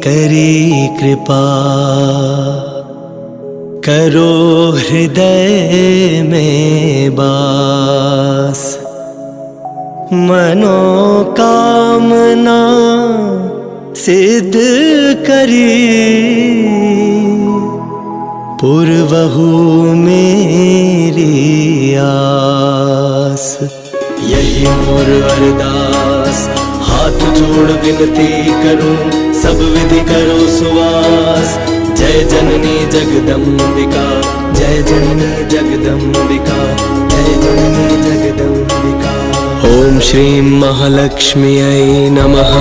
करी कृपा करो हृदय में बास, मनोकामना सिद्ध करी पूर्वहु मेरी आस। यही मोर अरदास हाथ जोड़ विनती करूं, सब विधि करो सुवास। जय जननी जगदम्बिका, जय जननी जगदम्बिका, जय जननी जगदम्बिका। ओम श्रीं महालक्ष्म्यै नमः।